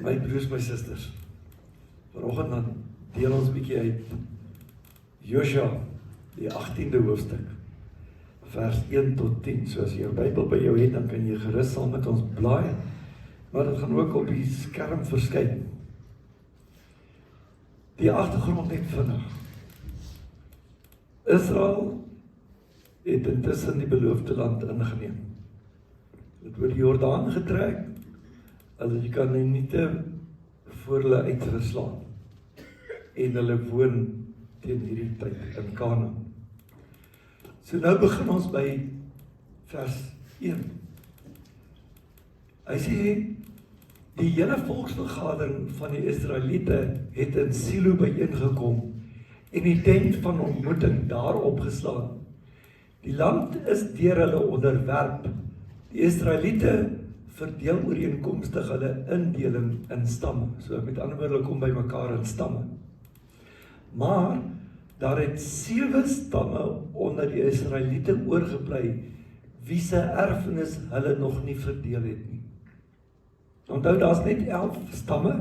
My broers, my susters, vanoggend dan deel ons 'n bietjie uit Josua, die 18de hoofstuk, vers 1 tot 10. So as jy jou Bybel by jou het, dan kan jy gerus saam met ons blaai, maar dit gaan ook op die skerm verskyn. Die agtergrond net vinnig. Israel het intussen die beloofde land ingeneem. Het oor die Jordaan getrek, hulle die Kanaaniete voor hulle uitgeslaan, en hulle woon teen hierdie tyd in Kanaan. So nou begin ons by vers 1. Hy sê, die hele volksvergadering van die Israeliete het in Silo bijeengekom en die tent van ontmoeting daar opgeslaan. Die land is deur hulle onderwerp. Die Israeliete verdeel ooreenkomstig hulle indeling in stamme. So met ander woorde, kom by mekaar in stamme. Maar daar het 7 stamme onder die Israeliete oorgebly, wie se erfenis hulle nog nie verdeel het nie. Onthou, daar's net 11 stamme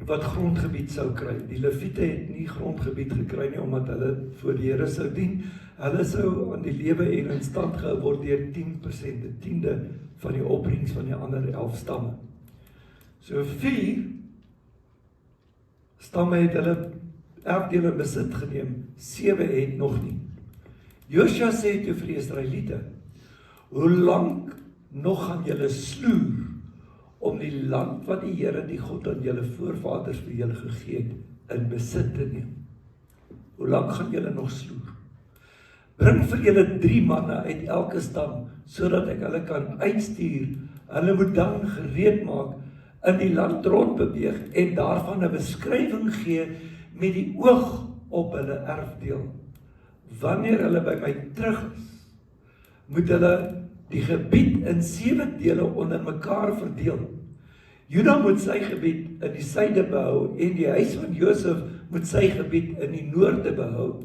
wat grondgebied sou kry. Die Lewiete het nie grondgebied gekry nie, omdat hulle voor die Here sou dien. Hulle sou aan die lewe en in stand gehou word deur 10%, 'n tiende van die opbrengs van die ander 11 stamme. So 4 stamme het hulle erfdele in besit geneem, 7 het nog nie. Josua sê toe vir die Israeliete, hoe lank nog gaan julle sloer om die land wat die Here, die God aan julle voorvaders vir julle gegee het, in besit te neem? Hoe lank gaan julle nog sloer? Bring vir julle 3 manne uit elke stam, sodat ek hulle kan uitstuur. Hulle moet dan gereed maak, in die land rond beweeg en daarvan 'n beskrywing gee met die oog op hulle erfdeel. Wanneer hulle by my terug is, moet hulle die gebied in 7 dele onder mekaar verdeel. Juda moet sy gebied in die suide behou en die huis van Josef moet sy gebied in die noorde behou.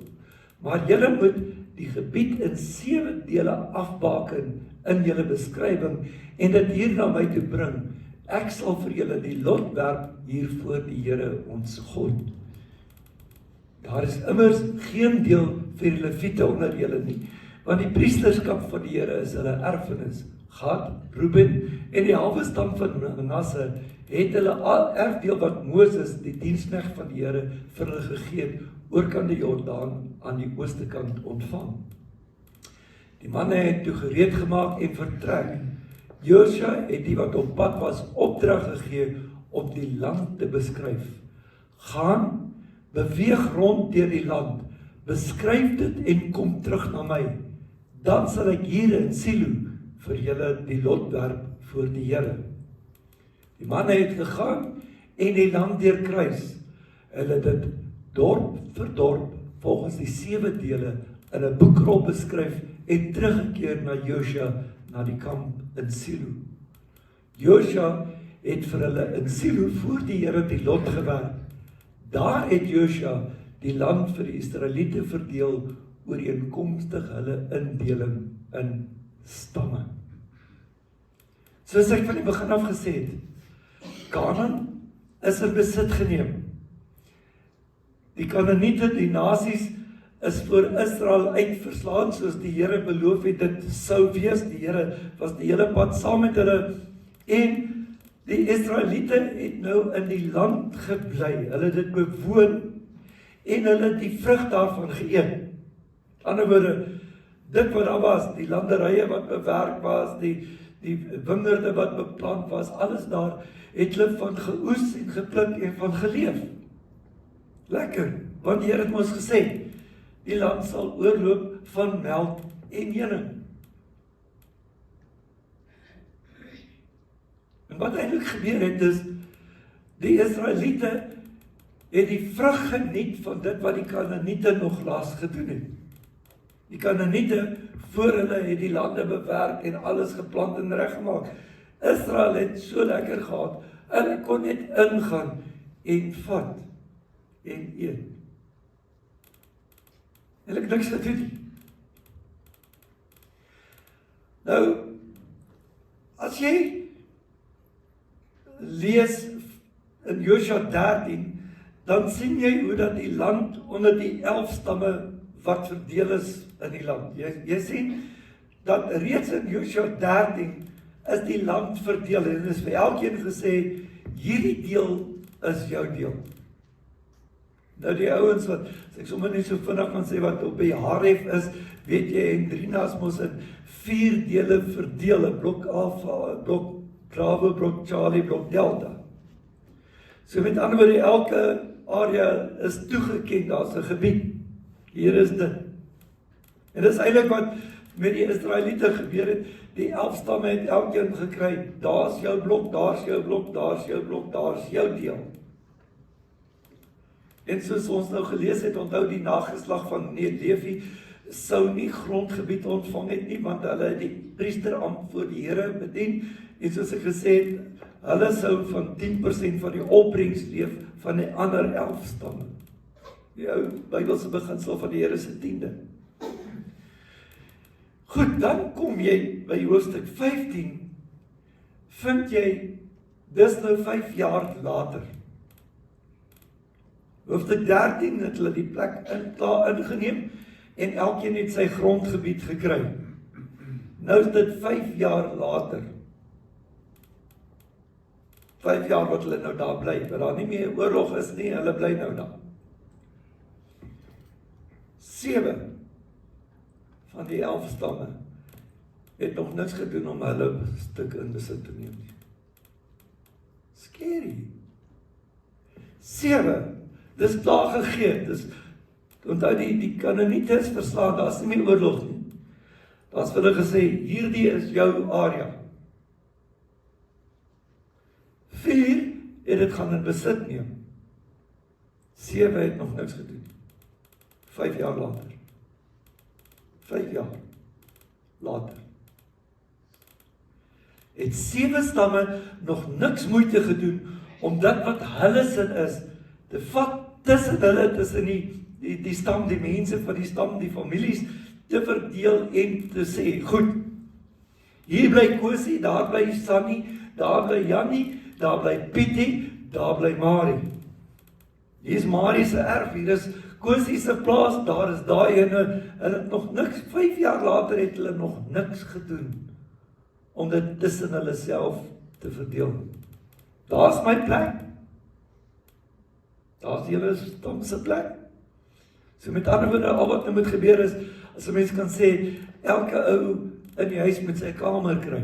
Maar julle moet die gebied in 7 dele afbaken in julle beskrywing en dit hier na my toe bring. Ek sal vir julle die lot werp hier voor die Here ons God. Daar is immers geen deel vir die Lewiete onder julle nie, want die priesterskap van die Here is hulle erfenis. Gad, Reuben en die halwe stam van Manasse het hulle erfdeel wat Moses, die diensknegt van die Here, vir hulle gegee het, oorkant die Jordaan aan die ooste kant ontvang. Die manne het toe gereed gemaak en vertrek. Josua het die wat op pad was opdrag gegee om die land te beskryf. Gaan, beweeg rond deur die land, beskryf dit en kom terug na my. Dan sal ek hier in Silo vir julle die lot werp voor die Here. Die manne het gegaan en die land deurkruis. Hulle het dit dorp vir dorp volgens die 7 dele in 'n boekrol beskryf en teruggekeer na Josua na die kamp in Silo. Josua het vir hulle in Silo voor die Here die lot gewerp. Daar het Josua die land vir die Israeliete verdeel ooreenkomstig hulle indeling in stamme. Soos ek van die begin af gesê het, Kanaan is in besit geneem. Die Kanaaniete, die nasies, is voor Israel uitverslaan, soos die Here beloof het dit sou wees. Die Here was die hele pad saam met hulle, en die Israeliete het nou in die land gebly. Hulle het dit bewoon, en hulle het die vrug daarvan geëet. Aan die ander woorde, dit wat daar was, die landerye wat bewerk was, die wingerde wat beplant was, alles daar, het hulle van geoes en gepluk en van geleef. Lekker, want die Here het ons gesê, die land sal oorloop van melk en honing. En wat eintlik gebeur het is, die Israeliete het die vrug geniet van dit wat die Kanaaniete nog laas gedoen het. Die Kanaaniete voor hulle het die lande bewerk en alles geplant en reggemaak. Israel het so lekker gehad, hulle kon net ingaan en vat en eet. Hulle het niks gedoen nie. Nou, as jy lees in Josua 13, dan sien jy hoe dat die land onder die 11 stamme wat verdeel is in die land. Jy sien dat reeds in Josua 13 is die land verdeel en is vir elkeen gesê, hierdie deel is jou deel. Nou die ouens wat, as ek sommer nie so vinnig kan sê wat op die Haref is, weet jy, en Drienas mos in 4 dele verdeel, blok Alpha, blok Bravo, blok Charlie, blok Delta. So met ander woorde, elke area is toegeken, daar is 'n gebied. Hier is dit. En dis eintlik wat met die Israeliete gebeur het, die 11 stamme het elkeen gekry, daar's jou blok, daar's jou blok, daar's jou blok, daar's jou deel. En soos ons nou gelees het, onthou die nageslag van Levi sou nie grondgebied ontvang het nie, want hulle het die priesterampt voor die Here bedien, en soos ek gesê het, hulle sou van 10% van die opbrengs leef van die ander 11 stamme. Die ou Bybelse beginsel van die Here se 10de. Goed, dan kom jy by hoofstuk 15, vind jy, dis nou 5 jaar later. Hoofstuk 13 het hulle die plek klaar ingeneem, en elkeen het sy grondgebied gekry. Nou is dit 5 jaar later. 5 jaar wat hulle nou daar bly, maar daar nie meer oorlog is nie, hulle bly nou daar. 7 van die 11 stamme het nog niks gedoen om hulle stuk in besit te neem nie. Scary. 7, dis klaar gegee, dis, onthou die Kanaanites verslaan, daar is nie meer oorlog nie. Daar is vir hulle gesê, hierdie is jou area. 4 het dit gaan in besit neem. 7 het nog niks gedoen. 5 jaar later. 5 jaar later. Het 7 stamme nog niks moeite gedoen om dit wat hulle sin is, te vat tussen hulle, tussen die stam, die mense van die stam, die families, te verdeel en te sê, goed, hier bly Kosie, daar bly Sannie, daar bly Jannie, daar bly Pietie, daar bly Marie. Hier is Marie se erf, hier is Kosie se plaas, daar is daai ene, hulle het nog niks, 5 jaar later het hulle nog niks gedoen, om dit tussen hulle self te verdeel. Daar is my plek. Daar is julle stam se plek. So met ander woorde, al wat nou moet gebeur is, as 'n mens kan sê, elke ou in die huis moet sy kamer kry.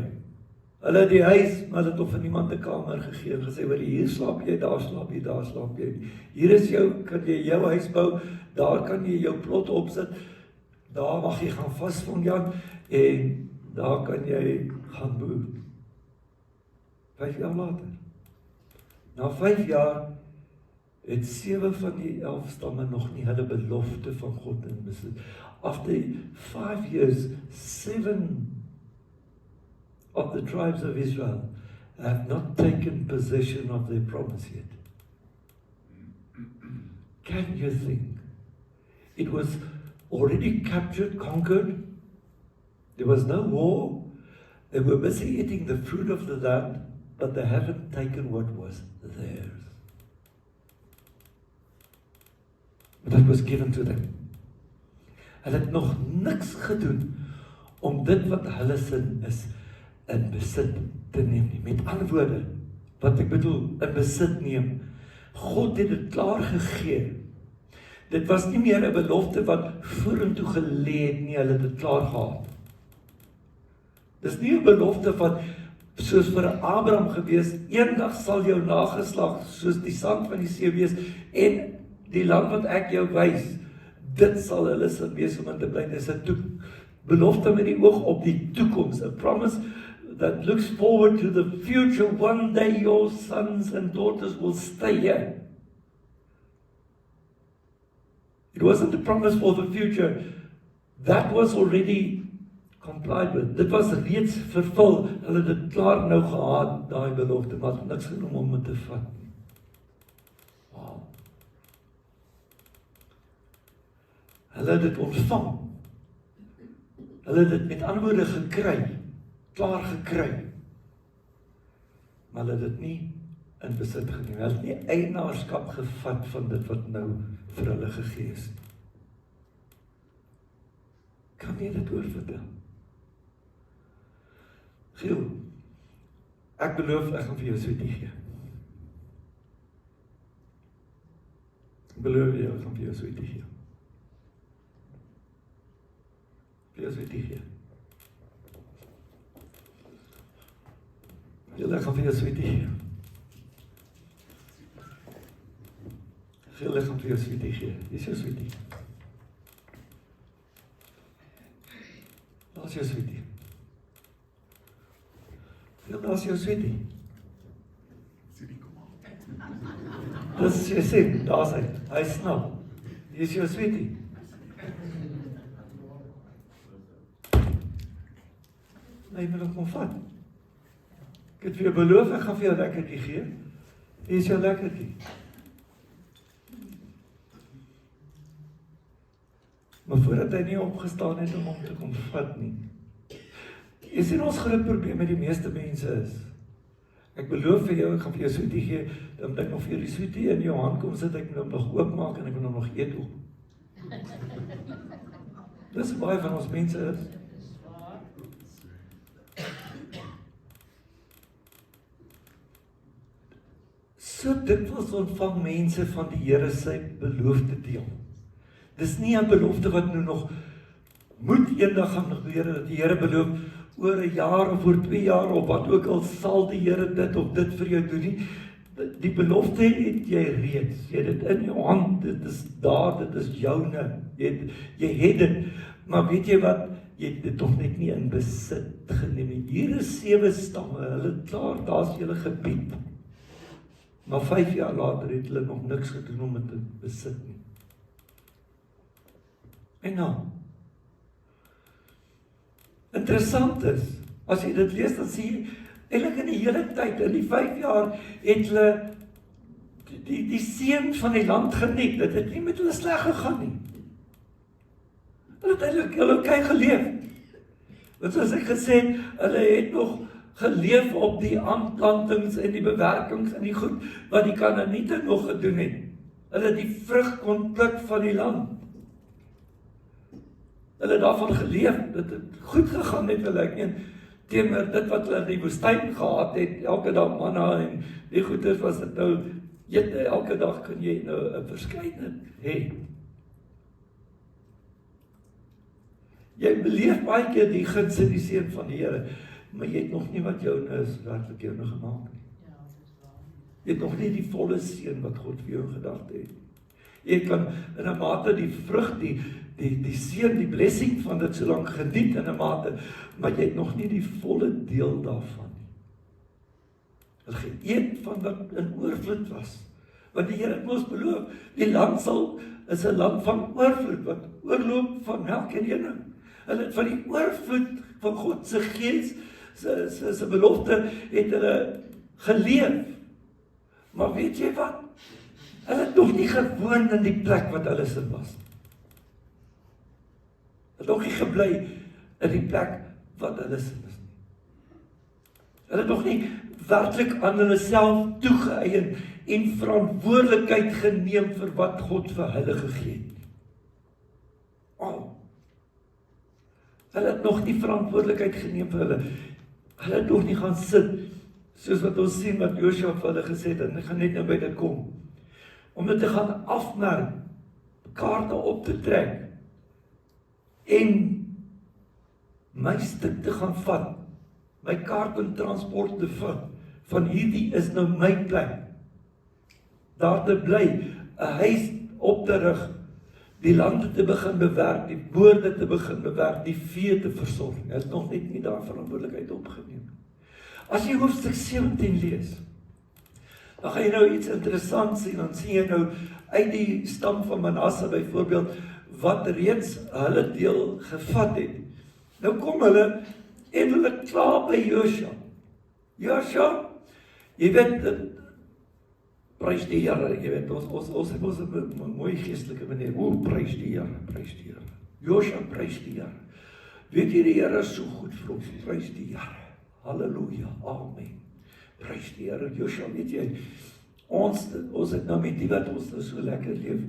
Hulle het die huis, maar hulle het nog vir niemand 'n kamer gegee en gesê, hoor, hier slaap jy, daar slaap jy, daar slaap jy. Hier is jou, kan jy jou huis bou, daar kan jy jou plot opsit, daar mag jy gaan vasvang, Jan, en daar kan jy gaan boer. 5 jaar later. Na 5 jaar het 7 van die 11 stamme nog nie hulle belofte van God in besit. After 5 years, 7 of the tribes of Israel have not taken possession of their promise yet. Can you think? It was already captured, conquered. There was no war. They were busy eating the fruit of the land, but they haven't taken what was theirs. But that was given to them. Hulle het nog niks gedoen om dit wat hulle sin is in besit te neem nie. Met ander woorde, wat ek bedoel, in besit neem. God het dit klaar gegee. Dit was nie meer 'n belofte wat vorentoe gelê het nie, hulle het dit klaar gehad. Dis nie 'n belofte van soos vir Abraham gewees, eendag sal jou nageslag soos die sand van die see wees en die land wat ek jou wys, dit sal hulle sin wees om in te bly. Dis 'n belofte met die oog op die toekoms, a promise that looks forward to the future. One day your sons and daughters will stay here. It wasn't a promise for the future. That was already complied with. Dit was reeds vervul. Hulle het dit klaar nou gehad, daai belofte, maar niks genoem om dit te vat nie. Wow. Hulle het dit ontvang. Hulle het dit met ander woorde gekry, klaar gekry. Maar hulle het dit nie in besit geneem. Hulle het nie eienaarskap gevat van dit wat nou vir hulle gegee is. Kan jy dit oorvertel? Giel, ek beloof ek gaan vir jou sweetie gee. Ek beloof jou, ek gaan vir jou sweetie gee. Vir jou sweetie gee. Giel, ek gaan vir jou sweetie gee. Giel, ek gaan vir jou sweetie gee. Hier is jou sweetie. Daar is jou sweetie. Giel, daar is jou sweetie. Dis jy sien, daar is hy snap. Hier is jou sweetie. Nee, jy moet hom kom vat. Ek het vir jou beloof, ek gaan vir jou lekkertjie gee. Hier is jou lekkertjie. Maar voordat hy nie opgestaan het om hom te kom vat nie. Jy sien ons groot probleem met die meeste mense is. Ek beloof vir jou, ek gaan vir jou sweetie gee, dan moet ek nog vir jou die sweetie in jou hand kom sit, ek moet hom nog oopmaak en ek moet hom nog eet ook. Dis baie van ons mense is. So dikwels ontvang mense van die Here sy beloofde deel. Dis nie 'n belofte wat nou nog moet eendag gaan gebeur, dat die Here beloof, oor 'n jaar of oor 2 jaar of wat ook al sal die Here dit of dit vir jou doen nie. Die belofte het jy reeds, jy het dit in jou hand, dit is daar, dit is joune, jy het dit, maar weet jy wat, jy het dit toch net nie in besit geneem nie. Hier is 7 stamme, hulle klaar, daar is julle gebied, maar 5 jaar later het hulle nog niks gedoen om het te besit nie. En nou, interessant is, as jy dit lees, dan sien jy, eintlik in die hele tyd, in die 5 jaar, het hulle die seën van die land geniet, dit het nie met hulle sleg gegaan nie. Hulle het eintlik hulle oké geleef. Want soos ek gesê het, hulle het nog geleef op die aanplantings en die bewerkings en die goed, wat die Kanaaniete nog gedoen het. Hulle het die vrug kon pluk van die land. Hulle het daarvan geleef, dit het goed gegaan met hulle, ek meen, teenoor dit wat hulle in die woestyn gehad het, elke dag manna en die goeders was dit nou, elke dag kan jy nou 'n verskeidenheid hê. Jy beleef baie keer die guns en die seën van die Here, maar jy het nog nie wat joune is, werklik joune gemaak nie. Jy het nog nie die volle seën wat God vir jou in gedagte het. Jy kan in 'n mate die vrug, die seën, die blessing van dit so lank geniet in 'n mate, maar jy het nog nie die volle deel daarvan nie. Hulle geëet van wat in oorvloed was. Want die Here het ons beloof, die land is 'n land van oorvloed, wat oorloop van melk en honing. Hulle het van die oorvloed van God se gees, se belofte, het hulle geleef. Maar weet jy wat? Hulle het nog nie gewoon in die plek wat hulle sin was. Hulle het nog nie gebly in die plek wat hulle sin is nie. Hulle het nog nie werklik aan hulle self toegeëien en verantwoordelikheid geneem vir wat God vir hulle gegee het. Hulle het nog nie verantwoordelikheid geneem vir hulle. Hulle het nog nie gaan sit, soos wat ons sien wat Joshua vir hulle gesê het, en ek gaan net nou by dit kom. Om dit te gaan afmerk, kaarte op te trek, en my stuk te gaan vat, my kaart en transport te vat, van hierdie is nou my plek, daar te bly, 'n huis op te rig, die lande te begin bewerk, die boorde te begin bewerk, die vee te versorg. Hy het nog net nie daar verantwoordelikheid opgeneem. As jy hoofstuk 17 lees, dan gaan jy nou iets interessants sien, dan sien jy nou uit die stam van Manasse byvoorbeeld, wat reeds hulle deel gevat het. Nou kom hulle, en hulle klaar by Joshua. Joshua, jy weet, prys die Here, jy weet, ons het ons 'n mooi geestelike manier, prys die Here, prys die Here. Joshua, prys die Here. Weet jy, die Here is so goed vir ons, prys die Here. Halleluja, amen. Prys die Here, Joshua, weet jy, ons het nou met die wat ons nou so lekker leef,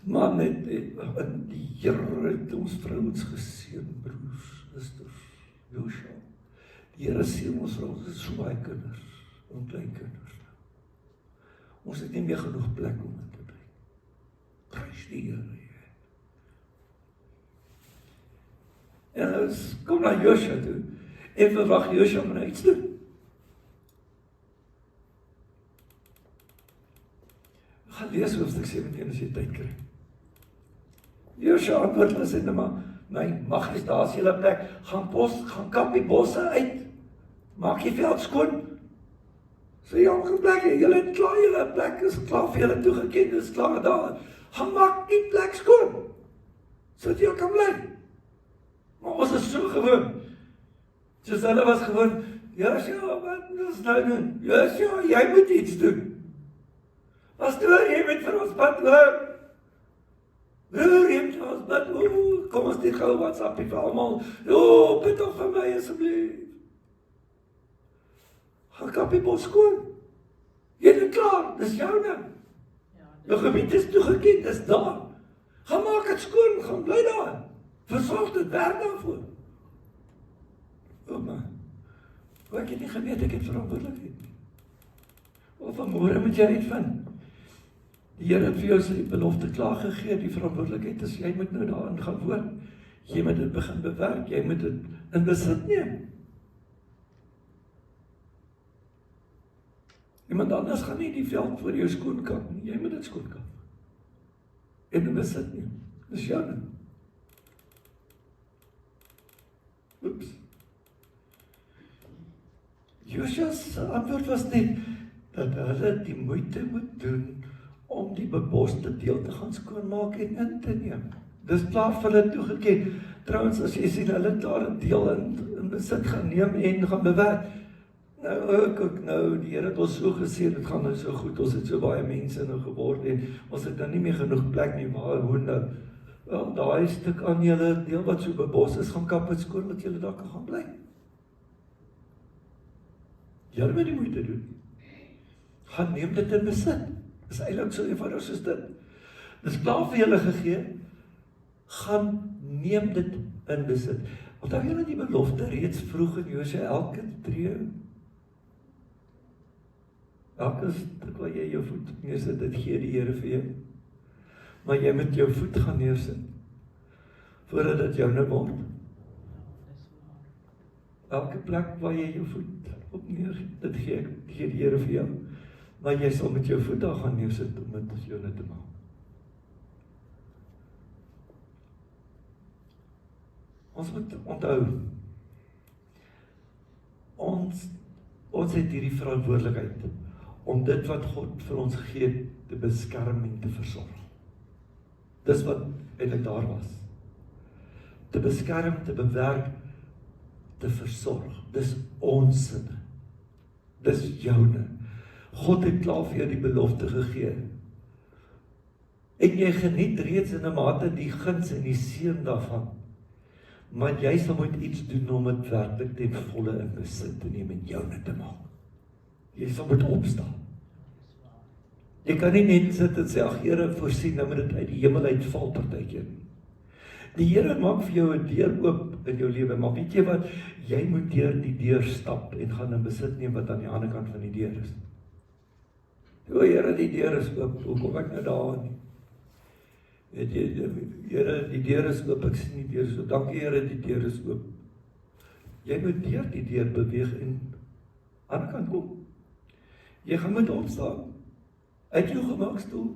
maar net die Here het ons vrouens geseën, broers, susters, Joshua. Die Here seën ons vrouens, dit is so baie kinders, en kleinkinders. Ons het nie meer genoeg plek om in te bly. Prys die Here. En ons kom na Joshua toe, en verwag Joshua om iets doen. Gaan lees hoofstuk 17 as jy tyd kry. Joshua antwoord hulle sê, maar my majesté, as julle plek, gaan kap die bosse uit, maak die veld skoon. Sê jy al plek, julle het klaar, julle plek is klaar vir julle toegeken, is klaar daar. Gaan maak die plek skoon, sodat jy kan bly. Maar ons is so gewoon. Soos hulle was gewoon, Joshua, wat ons nou doen? Joshua, jy moet iets doen. Pastoor, jy moet vir ons bid, hoor. Broer, jy moet vir ons bid, kom ons dit gou WhatsApp vir almal. Bid toch vir my asseblief. Gaan kap die bos skoon. Jy is klaar, dis joune. Jou gebied is toegeken, dis daar. Gaan maak het skoon, gaan bly daar. Versorg dit, werk daarvoor. Maar, ek het nie geweet, ek het verantwoordelikheid. Of vanmorgen moet jy uitvind. Die Here het vir jou sy belofte klaar gegee, die verantwoordelikheid is, jy moet nou daarin gaan woon. Jy moet dit begin bewerk, jy moet dit in besit neem. Iemand anders gaan nie die veld voor jou skoonkap nie, jy moet dit skoonkap. En in besit neem. Dis joune. Oeps. Joshua's antwoord was net, dat hulle die moeite moet doen, om die beboste deel te gaan skoonmaak en in te neem. Dis klaar vir hulle toegeken. Trouwens, as jy sien, hulle daar 'n deel in besit gaan neem en gaan bewerk. Nou, die Here het ons so gesê, dit gaan nou so goed, ons het so baie mense nou geword, en ons het nou nie meer genoeg plek nie, maar hoe nou? Wel, daai stuk aan julle deel wat so bebos is, gaan kap en skoon, dat julle daar kan gaan bly. Julle moet die moeite doen. Gaan neem dit in besit. Dis eintlik so eenvoudig soos dit. Dis klaar vir julle gegee. Gaan neem dit in besit. Onthou julle die belofte reeds vroeg in Josua, elke tree, elke stuk waar jy jou voet neersit, dit gee die Here vir jou. Maar jy moet jou voet gaan neersit, voordat dit jou nou word. Elke plek waar jy jou voet op neer, dit gee die Here vir jou. Maar jy sal met jou voet daar gaan neersit om dit jou net te maak. Ons moet onthou, ons het hierdie verantwoordelikheid om dit wat God vir ons gegee het te beskerm en te versorg. Dis wat eintlik daar was. Te beskerm, te bewerk, te versorg. Dis ons sinne. Dis joune. God het klaar vir jou die belofte gegee. En jy geniet reeds in 'n mate die guns en die seën daarvan. Maar jy sal moet iets doen om dit werklik ten volle in besit te neem en joune te maak. Jy sal moet opstaan. Jy kan nie net sit en sê, ag Here, voorsien, nou moet dit uit die hemel uitval partykeer. Die Here maak vir jou 'n deur oop in jou lewe, maar weet jy wat? Jy moet deur die deur stap en gaan in besit neem wat aan die ander kant van die deur is. O Here, die deur is oop, hoe kom ek nou daar nie? Weet jy, Here, die deur is oop, ek sien die deur is oop, dankie Here, die deur is oop. Jy moet deur die deur beweeg en aan die kant kom. Jy gaan moet opstaan, uit jou gemaakstoel,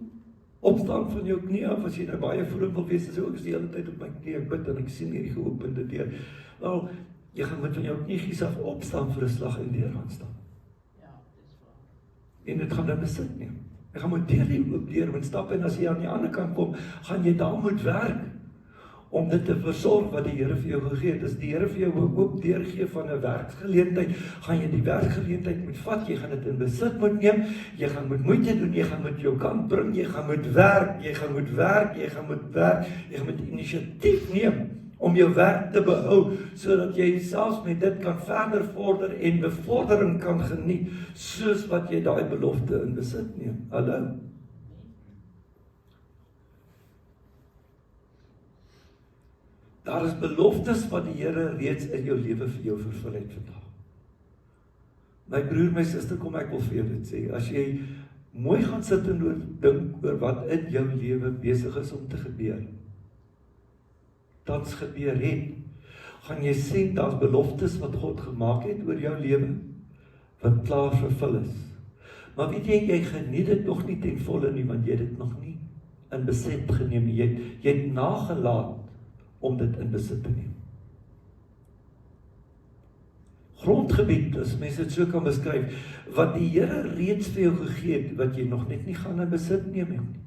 opstaan van jou knie af, as jy nou baie vroom wil wees, so ek is die hele tyd op my knie, ek bid en ek sien hierdie geopende deur. Wel, jy gaan moet van jou kniegies af opstaan vir 'n slag en deur gaan staan. En dit gaan dan besit neem. Jy gaan moet deur die oop deur moet stap, en as jy aan die ander kant kom, gaan jy daar moet werk, om dit te versorg wat die Here vir jou gegee het. As die Here vir jou 'n oop deur gee van 'n werkgeleentheid, gaan jy die werkgeleentheid moet vat, jy gaan dit in besit moet neem, jy gaan moet moeite doen, jy gaan moet jou kant bring, jy gaan moet werk, jy gaan moet werk, jy gaan moet werk, jy gaan moet inisiatief neem, om jou werk te behou, sodat jy selfs met dit kan verder vorder en bevordering kan geniet, soos wat jy daai belofte in besit neem. Hallo. Daar is beloftes wat die Here reeds in jou lewe vir jou vervul het vandag. My broer, my suster, kom ek wil vir jou dit sê, as jy mooi gaan sit en dink oor wat in jou lewe besig is om te gebeur, tans gebeur het, gaan jy sien, daar's beloftes wat God gemaak het oor jou lewe, wat klaar vervul is. Maar weet jy geniet dit nog nie ten volle nie, want jy het dit nog nie in besit geneem nie. Jy het nagelaat om dit in besit te neem. Grondgebied, as mense dit so kan beskryf, wat die Here reeds vir jou gegee het, wat jy nog net nie gaan in besit neem nie.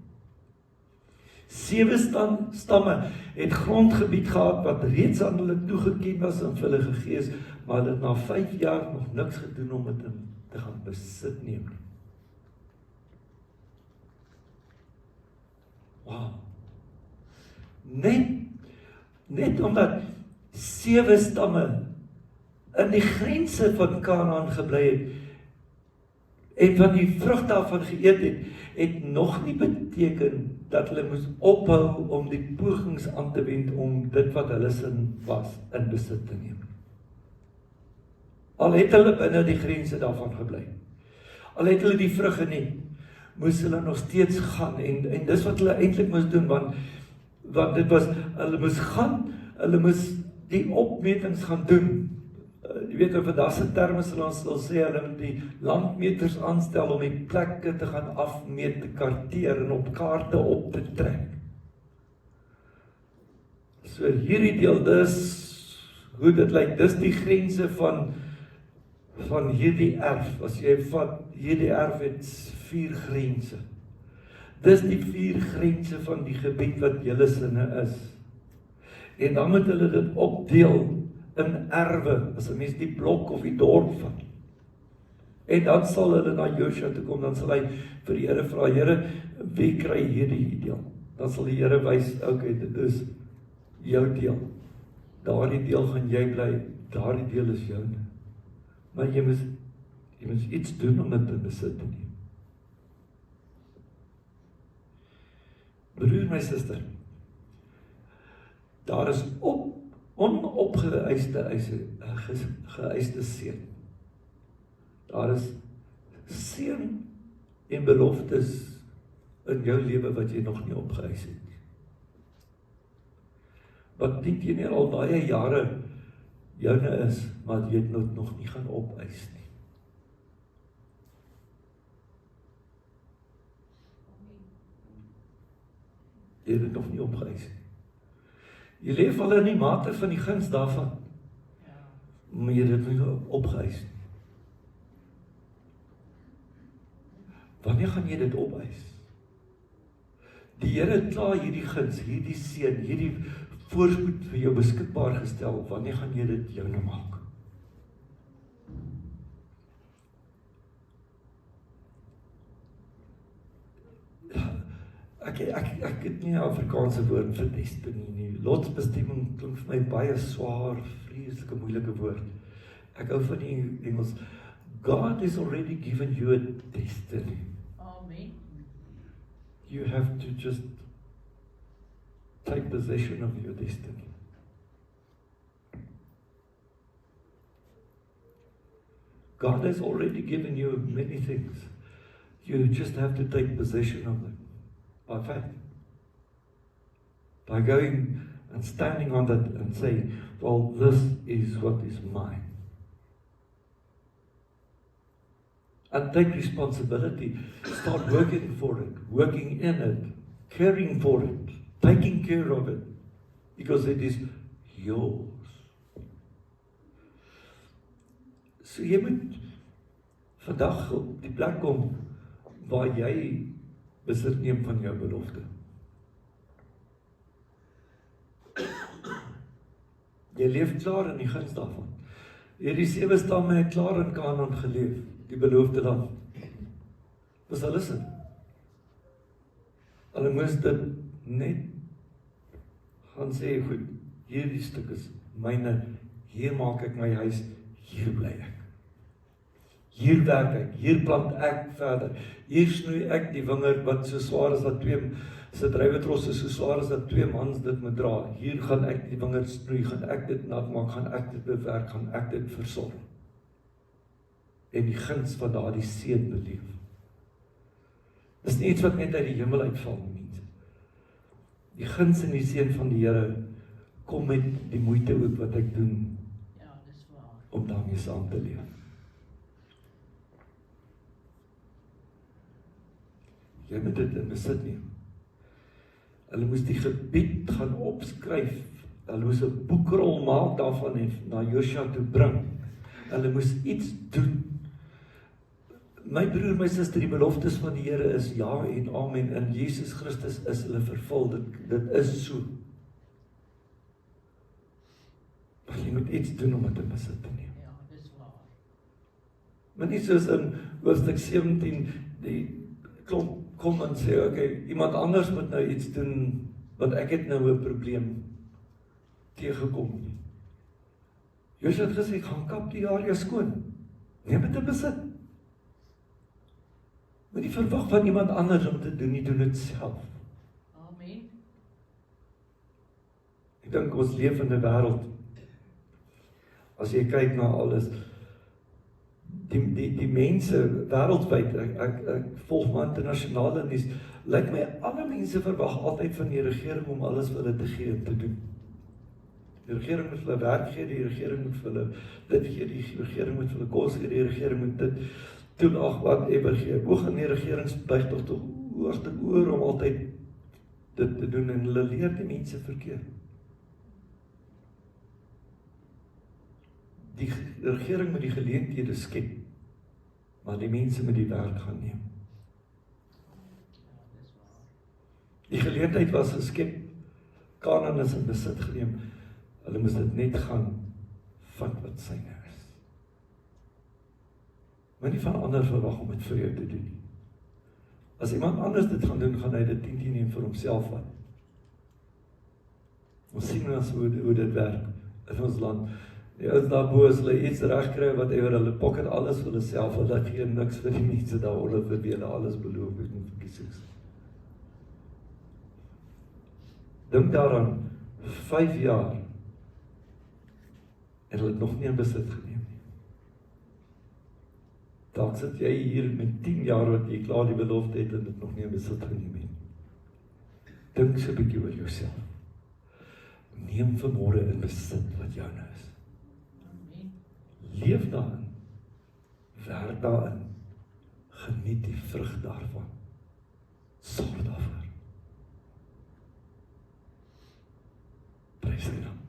7 stamme het grondgebied gehad wat reeds aan hulle toegeken was en vir hulle gegee is, maar hulle het na 5 jaar nog niks gedoen om dit te gaan besit neem nie. Wow. Net omdat 7 stamme in die grense van Kanaan gebly het, en van die vrug daarvan geëet het nog nie beteken dat hulle moes ophou om die pogings aan te wend om dit wat hulle sin was in besit te neem. Al het hulle binne die grense daarvan gebly. Al het hulle die vrug geniet, moes hulle nog steeds gaan en dis wat hulle eintlik moes doen, want dit was, hulle moes gaan, hulle moes die opmetings gaan doen. Jy weet, in vandag se terme sal ons sê, hulle moet die landmeters aanstel om die plekke te gaan afmeet, te karteer en op kaarte op te trek. So hierdie deel, dis hoe dit lyk, dis die grense van hierdie erf. As jy vat, hierdie erf het 4 grense. Dis die 4 grense van die gebied wat julle sinne is. En dan moet hulle dit opdeel in erwe, as 'n mens die blok of die dorp vat. En dan sal hulle na Joshua toe kom, dan sal hy vir die Here vra, Here, wie kry hierdie deel? Dan sal die Here wys, okay, dit is jou deel. Daardie deel gaan jy bly, daardie deel is joune. Maar jy moet iets doen om dit te besit te neem. Broer, my suster, daar is onopgeëiste seën. Daar is seën en beloftes in jou lewe wat jy nog nie opgeëis het nie. Wat nie al baie jare joune is, maar jy het nog nie gaan opeis nie. Jy het dit nog nie opgeëis nie. Jy leef al in die mate van die guns daarvan, maar jy het dit nie opgeëis nie. Wanneer gaan jy dit opeis? Die Here het klaar hierdie guns, hierdie seën, hierdie voorspoed vir jou beskikbaar gestel. Wanneer gaan jy dit joune maak? Ek het nie 'n Afrikaanse woord vir destiny nie. Lotsbestemming klink vir my baie swaar, vreeslike moeilike woord. Ek hou van die Engels. God has already given you a destiny. Amen. You have to just take possession of your destiny. God has already given you many things. You just have to take possession of them. By faith. By going and standing on that and saying, well, this is what is mine. And take responsibility. Start working for it, working in it, caring for it, taking care of it, because it is yours. So jy moet vandag op die plek kom waar jy besit neem van jou belofte. Jy leef klaar in die guns daarvan. Hierdie 7 stamme het klaar in Kanaan geleef, die beloofde land. Was hulle sin? Hulle moes dit net gaan sê, goed, hierdie stuk is myne, hier maak ek my huis, hier bly ek. Hier werk ek, hier plant ek verder, hier snoei ek die wingerd wat so swaar as dat sy druiwetros is so swaar as dat 2 mans dit moet dra. Hier gaan ek die wingerd snoei, gaan ek dit nat maak, gaan ek dit bewerk, gaan ek dit versorg. En die guns van daardie seën beleef. Dis nie iets wat net uit die hemel uitval, mense. Die guns en die seën van die Here kom met die moeite ook wat ek doen om daarmee saam te leef. Jy moet dit in besit neem. Hulle moes die gebied gaan opskryf. Hulle moes 'n boekrol maak daarvan en na Josua toe bring. Hulle moes iets doen. My broer, my suster, die beloftes van die Here is ja en amen. In Jesus Christus is hulle vervul. Dit is so. Maar jy moet iets doen om dit in besit te neem. Ja, dis waar. Maar nie soos in hoofstuk 17, die klomp kom en sê, okay, iemand anders moet nou iets doen, want ek het nou 'n probleem teëgekom nie. Josua het gesê, ek gaan kap die area skoon. Neem dit in besit. Moenie verwag van iemand anders om te doen, nie doen dit self. Amen. Ek dink ons leef in 'n wêreld, as jy kyk na alles, die mense wêreldwyd, ek volg maar internasionale nuus, lyk my alle mense verwag altyd van die regering om alles vir hulle te gee en te doen. Die regering moet vir hulle werk gee, die regering moet vir hulle dit gee, die regering moet vir hulle kos gee, die regering moet dit toelaag whatever gee. Hoe gaan die regering buig tog oor om altyd dit te doen, en hulle leer die mense verkeerd. Die regering moet die geleenthede skep, maar die mense moet die werk gaan neem. Die geleentheid was geskep, Kanaan is in besit geneem, hulle moes dit net gaan vat wat syne is. Maar nie van ander verwag om dit vir jou te doen nie. As iemand anders dit gaan doen, gaan hy dit 10 neem vir homself vat. Ons sien ons hoe dit werk in ons land. Die ouens daarbo as hulle iets reg kry, whatever, hulle pocket alles vir hulle self, hulle gee niks vir die mense daaronder vir wie hulle alles beloof het in verkiesings. Dink daaraan, 5 jaar, en hulle het nog nie in besit geneem nie. Dalk sit jy hier met 10 jaar wat jy klaar die belofte het en dit nog nie in besit geneem het. Dink so 'n bietjie oor jouself. Neem vanmôre in besit wat joune is. Leef daarin, werk daarin, geniet die vrug daarvan, sorg daarvoor. Prys die Naam.